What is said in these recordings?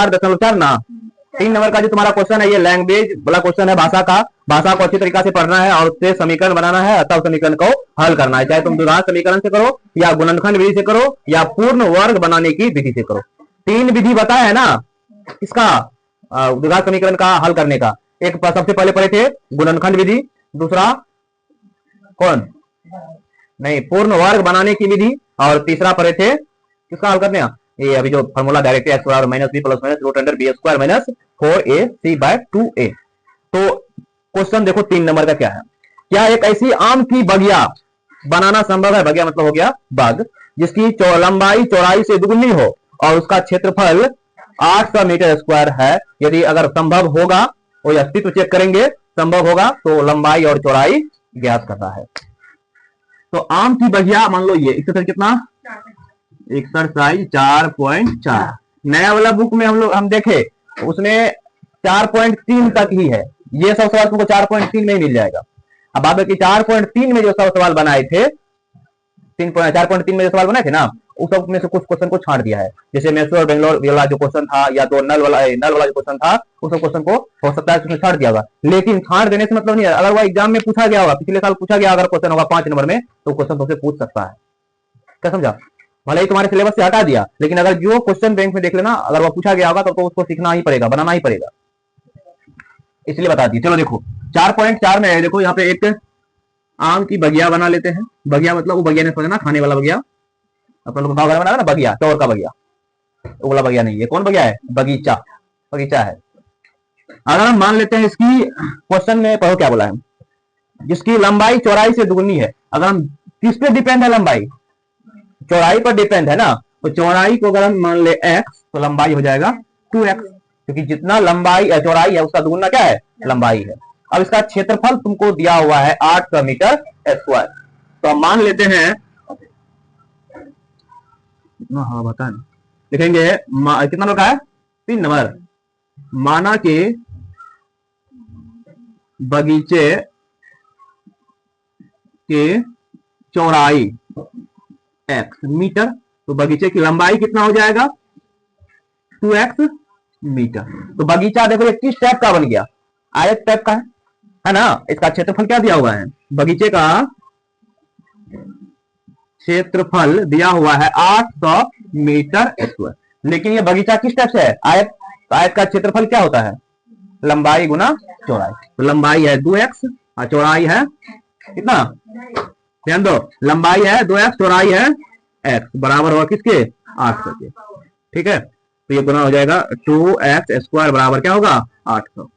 4.4 ना। 3 नंबर का जो तुम्हारा क्वेश्चन है ये लैंग्वेज वाला क्वेश्चन है, भाषा का। भाषा को अच्छी तरीका से पढ़ना है और उससे समीकरण बनाना है, तब समीकरण को हल करना है, चाहे तुम द्विघात समीकरण से करो या गुणनखंड विधि से करो या पूर्ण वर्ग बनाने की विधि से करो। 3 विधि बताया है ना इसका द्विघात समीकरण का हल करने का। एक सबसे पहले पढ़े थे गुणनखंड विधि, दूसरा कौन नहीं पूर्ण वर्ग बनाने की विधि, और तीसरा पढ़े थे किसका हल करने ये अभी जो फॉर्मूला डायरेक्ट एक्स बराबर minus b plus minus root under b square minus 4ac/2a। तो क्वेश्चन देखो 3 नंबर का क्या है, क्या एक ऐसी आम की बगिया बनाना संभव है, बगिया मतलब हो गया बाग, जिसकी लंबाई चौड़ाई से दुगुनी हो और उसका क्षेत्रफल 800 मीटर स्क्वायर है। यदि अगर संभव होगा, वो अस्तित्व चेक करेंगे, संभव होगा तो लंबाई और चौड़ाई ज्ञात करना है। तो आम की बगिया मान लो ये एक्सरसाइज कितना, एक्सरसाइज 4.4। नया वाला बुक में हम देखे उसमें 4.3 तक ही है, ये सब सवाल तुमको 4.3 में ही मिल जाएगा। अब बात की 4.3 में जो सब सवाल बनाए थे, 4.3 में जो सवाल बनाए थे ना, उस सब में से कुछ क्वेश्चन को छांट दिया है। जैसे मैसूर बेंगलोर वाला जो क्वेश्चन था, या तो नल वाला जो क्वेश्चन था, उस सब क्वेश्चन को हो सकता है उसमें छांट दिया होगा। लेकिन छांट देने से मतलब नहीं है, अगर वो एग्जाम में पूछा गया होगा, पिछले साल पूछा गया अगर क्वेश्चन होगा 5 नंबर में, तो क्वेश्चन तुमसे पूछ सकता है। क्या समझा? भले ही तुम्हारे सिलेबस से हटा दिया, लेकिन अगर जो क्वेश्चन बैंक में देख लेना, अगर वो पूछा गया होगा तो उसको सीखना ही पड़ेगा, बनाना ही पड़ेगा, इसलिए बता दी। चलो देखो 4.4 में है, देखो यहाँ पे एक आम की बगिया बना लेते हैं। बगिया मतलब वो बगिया ने समझना, खाने वाला बगिया, अपन लोग बना ना बगिया, चौर का बगिया, वो वाला बगिया नहीं है। कौन बगिया है? बगीचा, बगीचा है। अगर हम मान लेते हैं इसकी क्वेश्चन में पढ़ो क्या बोला है, जिसकी लंबाई चौड़ाई से दुगुनी है। अगर हम किस पे डिपेंड है, लंबाई चौड़ाई पर डिपेंड है ना, तो चौड़ाई को अगर हम मान ले x, तो लंबाई हो जाएगा 2x, क्योंकि जितना लंबाई चौड़ाई है उसका दुगुना क्या है, लंबाई है। अब इसका क्षेत्रफल तुमको दिया हुआ है 800 मीटर स्क्वायर, तो हम मान लेते हैं, हाँ बता लिखेंगे कितना लोग है, 3 नंबर। माना कि बगीचे के चौड़ाई x मीटर, तो बगीचे की लंबाई कितना हो जाएगा, 2x मीटर। तो बगीचा देखो ये किस टाइप का बन गया, आयत टाइप का है ना। इसका क्षेत्रफल क्या दिया हुआ है, बगीचे का क्षेत्रफल दिया हुआ है 800 मीटर स्क्वायर। लेकिन ये बगीचा किस टाइप से है, आयत। आयत का क्षेत्रफल क्या होता है, लंबाई गुना चौड़ाई। तो लंबाई है 2x और चौड़ाई है कितना, ध्यान दो, लंबाई है 2x, चौड़ाई है x, बराबर होगा किसके, 800 के। ठीक है, तो ये गुना हो जाएगा 2x स्क्वायर बराबर क्या होगा, 800।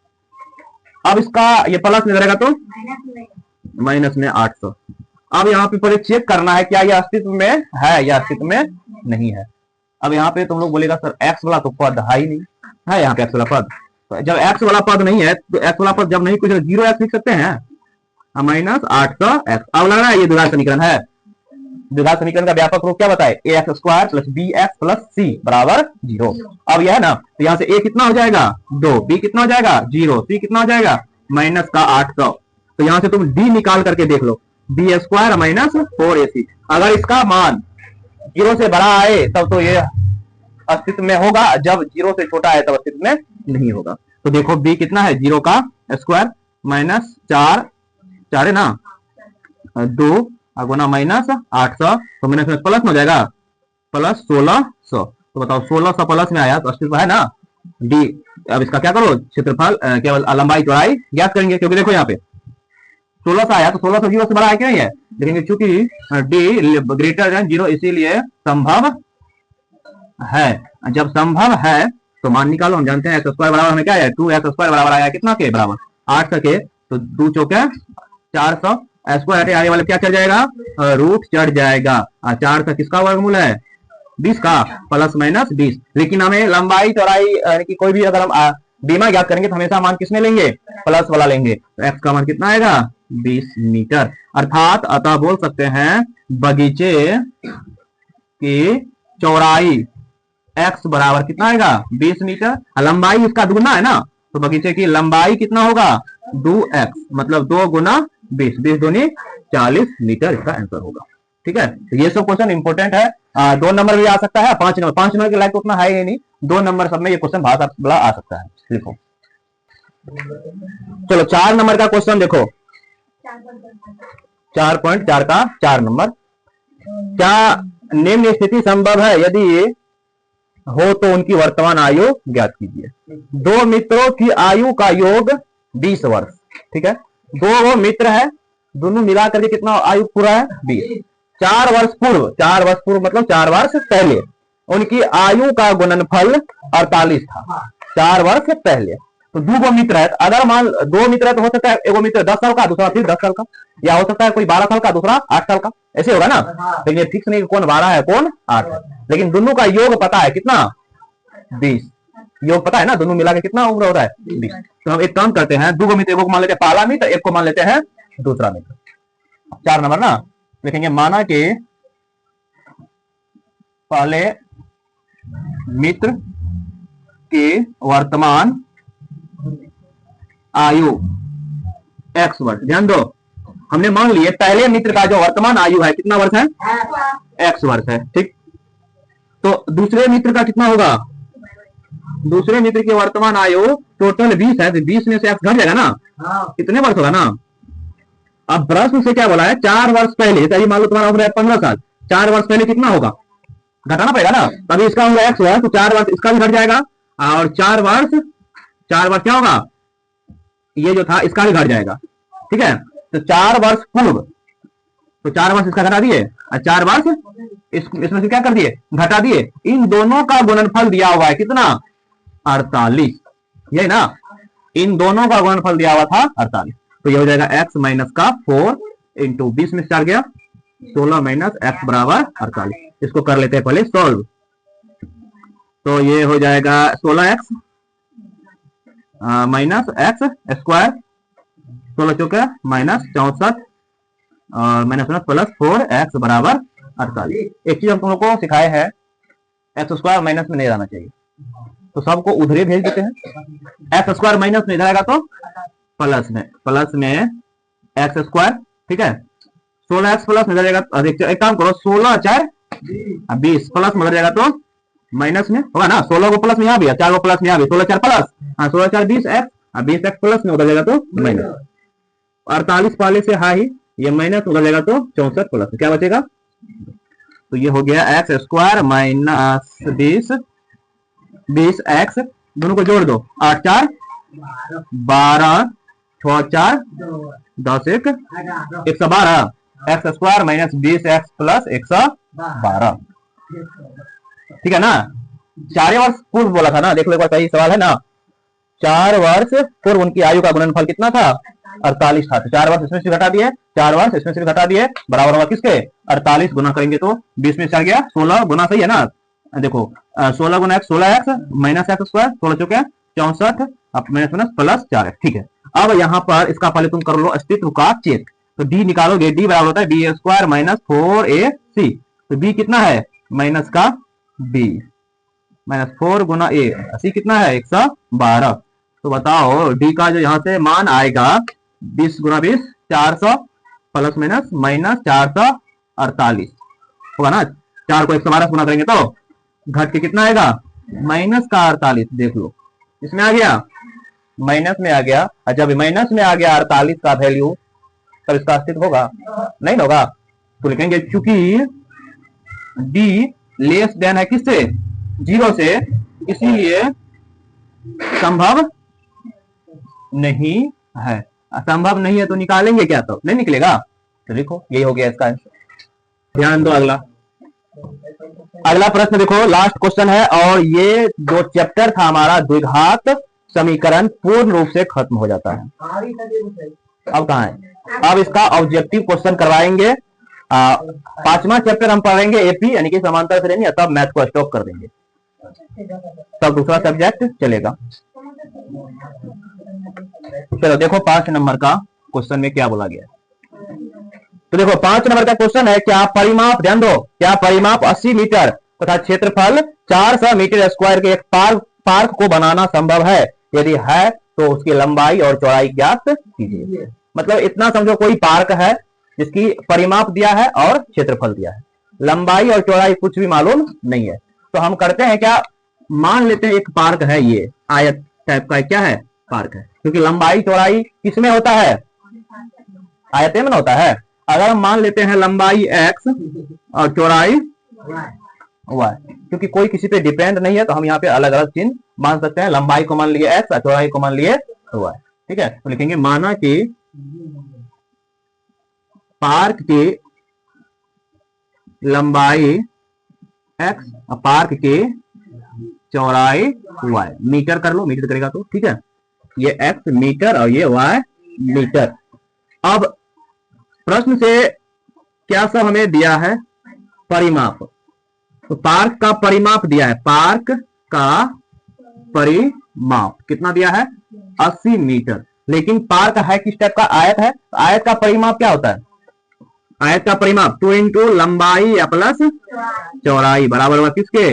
अब इसका ये प्लस में रहेगा तो माइनस में 800। अब यहाँ पे पहले चेक करना है क्या ये अस्तित्व में है या अस्तित्व में नहीं है। अब यहाँ पे तुम लोग बोलेगा सर x वाला तो पद है ही नहीं, है यहाँ पे x वाला पद। तो जब x वाला पद नहीं है, तो x वाला पद जब नहीं कुछ 0x लिख सकते हैं, माइनस 800x। अब लग रहा है ये द्विघात समीकरण है। द्विघात समीकरण का व्यापक रूप क्या बताए, ax square plus bx plus c बराबर 0। अब यह है ना, तो यहाँ से a कितना हो जाएगा 2, b कितना हो जाएगा 0, c कितना हो जाएगा माइनस का 800। तो यहाँ से तुम d निकाल करके देख लो, b स्क्वायर माइनस 4ac। अगर इसका मान 0 से बड़ा आए तब तो ये अस्तित्व में होगा, जब 0 से छोटा है तब अस्तित्व में नहीं होगा। तो देखो b कितना है, 0 का स्क्वायर माइनस 4 है ना, 2 गुना माइनस 800, तो माइनस में प्लस में हो जाएगा, प्लस 1600। तो बताओ 1600 प्लस में आया तो अस्तित्व है ना डी। अब इसका क्या करो, क्षेत्रफल केवल लंबाई चौड़ाई ज्ञात करेंगे, क्योंकि देखो यहाँ पे 1600 आया तो 1600 0 से बड़ा है क्या, नहीं है। लेकिन चूंकि डी ग्रेटर देन 0 इसीलिए संभव है। जब संभव है तो मान निकालो, हम जानते हैं एक्स स्क्वायर बराबर हमें क्या है, 2x स्क्वायर बराबर आया कितना के बराबर 800 के। तो 2 चौके 400, स्क्वायर आने वाले क्या चढ़ जाएगा, रूट चढ़ जाएगा। 400 किसका वर्गमूल है, 20 का, प्लस माइनस 20। लेकिन हमें लंबाई चौड़ाई यानी कि कोई भी अगर हम बीमा ज्ञात करेंगे तो हमेशा मान किसमें लेंगे, प्लस वाला लेंगे। तो एक्स का मान कितना आएगा 20 मीटर। अर्थात अतः बोल सकते हैं बगीचे की चौड़ाई x बराबर कितना आएगा 20 मीटर। लंबाई इसका दुगुना है ना, तो बगीचे की लंबाई कितना होगा 2x, मतलब 2 गुना 20, 20 दूनी 40 मीटर इसका आंसर होगा। ठीक है, तो ये सब क्वेश्चन इंपॉर्टेंट है। 2 नंबर भी आ सकता है, 5 नंबर के लायक तो उतना है ही नहीं, 2 नंबर सब में ये क्वेश्चन बड़ा आ सकता है। लिखो, चलो 4 नंबर का क्वेश्चन देखो, 4.4 का 4 नंबर। क्या निम्न स्थिति संभव है, यदि ये हो तो उनकी वर्तमान आयु ज्ञात कीजिए। 2 मित्रों की आयु का योग 20 वर्ष, ठीक है, 2 वो मित्र है, दोनों मिला करके कितना आयु पूरा है 20। 4 वर्ष पूर्व मतलब 4 वर्ष पहले उनकी आयु का गुणनफल 48 था, 4 वर्ष पहले। तो 2 मित्र है, अगर मान 2 मित्र है तो हो सकता है एगो मित्र 10 साल का, दूसरा फिर 10 साल का, या हो सकता है कोई 12 साल का, दूसरा 8 साल का, ऐसे होगा ना। लेकिन ये फिक्स नहीं कौन 12 है कौन 8 है, लेकिन दोनों का योग पता है कितना 20, योग पता है ना, दोनों मिला के कितना उम्र हो रहा है 20। तो हम एक काम करते हैं, 2 मित्र, एक को मान लेते हैं पहला मित्र, एक को मान लेते हैं दूसरा मित्र। 4 नंबर ना लिखेंगे, माना कि पहले मित्र की वर्तमान आयु x वर्ष। ध्यान दो, हमने मान लिए पहले मित्र का जो वर्तमान आयु है कितना वर्ष है x वर्ष है, ठीक। तो दूसरे मित्र का कितना होगा, दूसरे मित्र की वर्तमान आयु टोटल 20 है, तो 20 में से x घट जाएगा ना, कितने वर्ष होगा ना। अब प्रश्न से क्या बोला है, 4 वर्ष पहले, तो मान लो तुम्हारा उम्र है 15 साल, 4 वर्ष पहले कितना होगा, घटाना पड़ेगा ना। अभी इसका उम्र x है तो 4 वर्ष इसका भी घट जाएगा, और 4 वर्ष क्या होगा, ये जो था इसका भी घट जाएगा, ठीक है। तो 4 वर्ष पूर्व, तो 4 वर्ष इसका घटा दिए और 4 वर्ष इसमें से क्या कर दिए, घटा दिए। इन दोनों का गुणनफल दिया हुआ है कितना 48, यही ना, इन दोनों का गुणनफल दिया हुआ था 48। तो ये हो जाएगा x माइनस का 4 इंटू 20 में 4 गया 16 माइनस x बराबर 48। इसको कर लेते हैं पहले सॉल्व, तो ये हो जाएगा 16x माइनस एक्स स्क्वायर, 16 चौका माइनस 64 और माइनस प्लस 4x बराबर 48। एक चीज हम तुम लोग को सिखाए है, एक्स स्क्वायर माइनस में नहीं रहना चाहिए, तो सबको उधरे भेज देते हैं। एक्स स्क्वायर माइनस में इधर आएगा तो प्लस में एक्स स्क्वायर, ठीक है। 16x प्लस में जाएगा, एक काम करो 16 4 20 प्लस में जाएगा तो माइनस में होगा ना, 16 को प्लस में यहाँ भी 4 को प्लस में यहाँ भी 16 4 प्लस 16 4 20x, 20x प्लस में उधर जाएगा तो माइनस 48 पहले से हाई, ये माइनस उधर जाएगा तो 64 प्लस, क्या बचेगा, तो ये हो गया एक्स स्क्वायर माइनस 20x, दोनों को जोड़ दो 8 4 12 6 4 10 1 112, x square minus 20x plus 112, ठीक है ना। 4 वर्ष पूर्व बोला था ना, देख लो एक बार, सही सवाल है ना। 4 वर्ष पूर्व उनकी आयु का गुणनफल कितना था 48 था, तो 4 वर्ष इसमें से घटा दिए, 4 वर्ष इसमें से घटा दिए, बराबर होगा किसके 48, गुना करेंगे तो 20 में 4 गया 16 गुना, सही है ना। देखो 16 गुना x 16x minus x square 16 चौके 64 माइनस प्लस 4x, ठीक है। अब यहाँ पर इसका पहले तुम कर लो अस्तित्व का चेक, तो d निकालोगे, d बराबर होता है b स्क्वायर माइनस 4ac, तो b कितना है माइनस का b minus 4 Guna a, c कितना है 112। तो बताओ d का जो यहाँ से मान आएगा 20 गुना 20 400 प्लस माइनस माइनस 448 होगा ना। 4 को 112 गुना करेंगे तो घट के कितना आएगा माइनस का 48, देख लो इसमें आ गया माइनस में आ गया, और जब माइनस में आ गया 48 का वैल्यू तब इसका अस्तित्व होगा नहीं होगा, तो लिखेंगे चूंकि d लेस देन है किससे 0 से, इसीलिए संभव नहीं है। संभव नहीं है तो निकालेंगे क्या, तो नहीं निकलेगा, तो देखो यही हो गया इसका आंसर। ध्यान दो, अगला प्रश्न देखो, लास्ट क्वेश्चन है, और ये जो चैप्टर था हमारा द्विघात समीकरण पूर्ण रूप से खत्म हो जाता है। अब कहाँ है, अब इसका ऑब्जेक्टिव क्वेश्चन करवाएंगे। 5वां चैप्टर हम पढ़ेंगे एपी यानी कि समांतर श्रेणी, तब मैथ को स्टॉप कर देंगे, तब दूसरा सब्जेक्ट चलेगा। चलो देखो 5 नंबर का क्वेश्चन में क्या बोला गया। तो देखो 5 नंबर का क्वेश्चन है, क्या परिमाप, ध्यान दो, क्या परिमाप 80 मीटर तथा क्षेत्रफल 400 मीटर स्क्वायर के एक पार्क को बनाना संभव है, यदि है तो उसकी लंबाई और चौड़ाई ज्ञात कीजिए। मतलब इतना समझो कोई पार्क है जिसकी परिमाप दिया है और क्षेत्रफल दिया है, लंबाई और चौड़ाई कुछ भी मालूम नहीं है। तो हम करते हैं क्या, मान लेते हैं एक पार्क है, ये आयत टाइप का क्या है, पार्क है, क्योंकि लंबाई चौड़ाई किसमें होता है, आयत में होता है। अगर हम मान लेते हैं लंबाई x और चौड़ाई y, क्योंकि कोई किसी पे डिपेंड नहीं है तो हम यहाँ पे अलग अलग चिन्ह मान सकते हैं। लंबाई को मान लिए x और चौड़ाई को मान लिए y, ठीक है। तो लिखेंगे माना कि पार्क की लंबाई x और पार्क की चौड़ाई y, मीटर कर लो, मीटर करेगा तो ठीक है, ये x मीटर और ये y मीटर। अब प्रश्न से क्या सब हमें दिया है, परिमाप, तो पार्क का परिमाप दिया है, पार्क का परिमाप कितना दिया है, 80 मीटर। लेकिन पार्क है किस टाइप का, आयत है, आयत का परिमाप क्या होता है, आयत का परिमाप 2 इंटू लंबाई या प्लस चौड़ाई बराबर होगा किसके,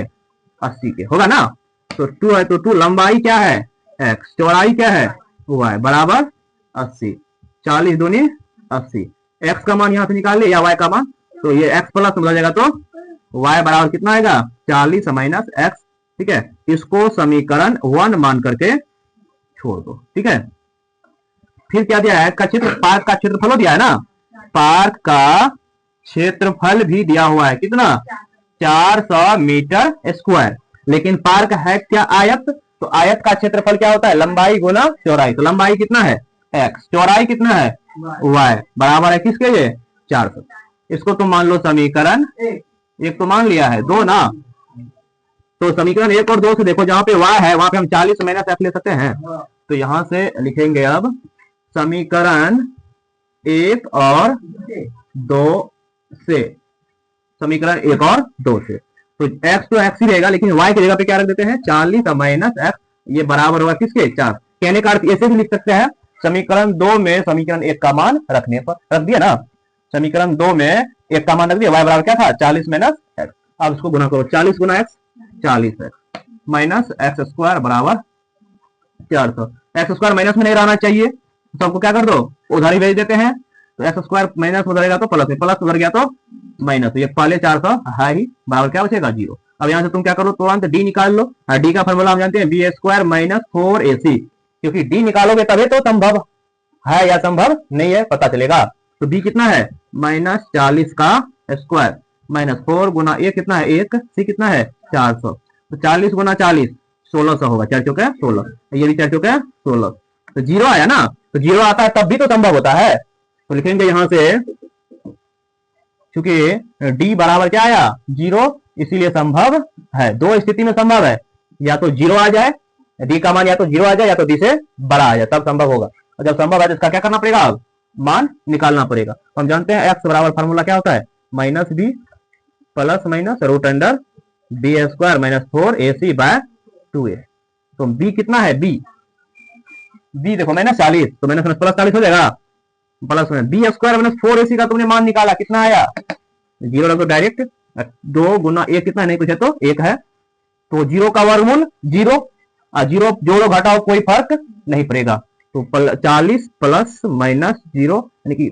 80 के, होगा ना। तो 2 है तो 2 लंबाई क्या है x, चौड़ाई क्या है y, बराबर 80, 40 दूनी 80, x का मान यहां से निकाल ले या y का मान, तो ये x प्लस बदल जाएगा तो y बराबर कितना आएगा 40 माइनस x, ठीक है। इसको समीकरण 1 मान करके छोड़ दो, ठीक है। फिर क्या दिया है, का क्षेत्र, पार्क का क्षेत्रफल दिया है ना, पार्क का क्षेत्रफल भी दिया हुआ है कितना, 400 मीटर स्क्वायर। लेकिन पार्क है क्या, आयत, तो आयत का क्षेत्रफल क्या होता है, लंबाई गुना चौड़ाई, तो लंबाई कितना है x, चौड़ाई कितना है y, बराबर है किसके, ये 400। इसको तुम मान लो समीकरण एक तो मान लिया है, 2 ना, तो समीकरण 1 और 2 से देखो, जहां पे y है वहां पे हम 40 माइनस f ले सकते हैं। तो यहां से लिखेंगे अब समीकरण 1 और 2 से, समीकरण 1 और 2 से, तो x तो x ही रहेगा, लेकिन y की जगह पे क्या रख देते हैं 40 माइनस x, ये बराबर होगा किसके 4। कहने का अर्थ ऐसे भी लिख सकते हैं, समीकरण 2 में समीकरण 1 का मान रखने पर, रख दिया ना, समीकरण 2 में 1 का मान रख दिया, y बराबर क्या था 40 माइनस x। अब इसको गुना करो, 40 गुना x 40x minus x square बराबर 400। एक्स स्क्वायर माइनस में नहीं रहना चाहिए, तो सबको क्या कर दो, उधर ही भेज देते हैं। तो एक्स स्क्वायर माइनस उधर गया तो प्लस में, प्लस उधर गया तो माइनस, ये पहले 400 है ही, बराबर क्या बचेगा 0। अब यहाँ से तुम क्या करो, तुरंत डी निकाल लो, डी का फॉर्मूला हम जानते हैं बी स्क्वायर माइनस 4ac, क्योंकि डी निकालोगे तभी तो संभव है या संभव नहीं है पता चलेगा। तो बी कितना है माइनस 40 का स्क्वायर माइनस 4 गुना ए कितना है 1, सी कितना है 400, तो 40 गुना 40 1600 होगा, 4 चौके 16, ये भी 4 चौके 16, तो 0 आया ना, तो 0 आता है तब भी तो संभव होता है। तो लिखेंगे यहां से, क्योंकि डी बराबर क्या आया 0, इसीलिए संभव है। दो स्थिति में संभव है, या तो 0 आ जाए, डी का मान या तो 0 आ जाए या तो डी से बड़ा आ जाए, तब संभव होगा। और जब संभव है तो इसका क्या करना पड़ेगा, मान निकालना पड़ेगा। तो हम जानते हैं एक्स बराबर फार्मूला क्या होता है minus b plus minus root under b square minus 4ac by 2a। तो बी कितना है, बी देखो माइनस 40, तो माइनस प्लस 40 हो जाएगा, प्लस में बी स्क्वायर माइनस 4ac का तुमने मान निकाला, कितना आया 0 रखो डायरेक्ट, 2 गुना a कितना नहीं कुछ है तो 1 है, तो 0 का वर्गमूल 0, 0 जोड़ो घटाओ कोई फर्क नहीं पड़ेगा। तो 40 प्लस माइनस 0 यानी कि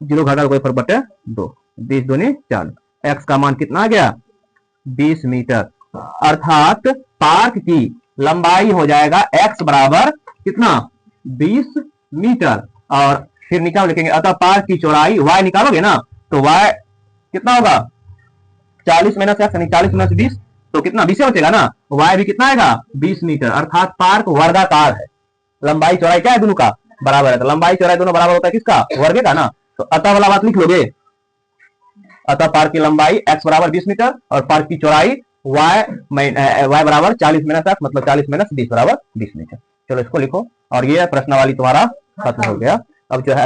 0 घटाओ कोई फर्क बटे 2, 20 दूनी 40, एक्स का मान कितना आ गया 20 मीटर। अर्थात पार्क की लंबाई हो जाएगा x बराबर कितना 20 मीटर। और फिर निकाल लिखेंगे, अतः पार्क की चौड़ाई y निकालोगे ना, तो y कितना होगा 40 माइनस एक्स यानी 40 माइनस 20, तो कितना 20 बचेगा ना, y भी कितना आएगा 20 मीटर। अर्थात पार्क वर्गाकार है, लंबाई चौड़ाई क्या है दोनों का बराबर है, तो लंबाई चौड़ाई दोनों बराबर होता है किसका, वर्ग का ना। तो अतः वाला बात लिख लोगे, अतः पार्क की लंबाई x बराबर 20 मीटर और पार्क की चौड़ाई y बराबर 40 माइनस x, मतलब 40 माइनस 20 बराबर 20 मीटर। चलो इसको लिखो, और ये प्रश्नावली तुम्हारा खत्म हो गया। अब जो है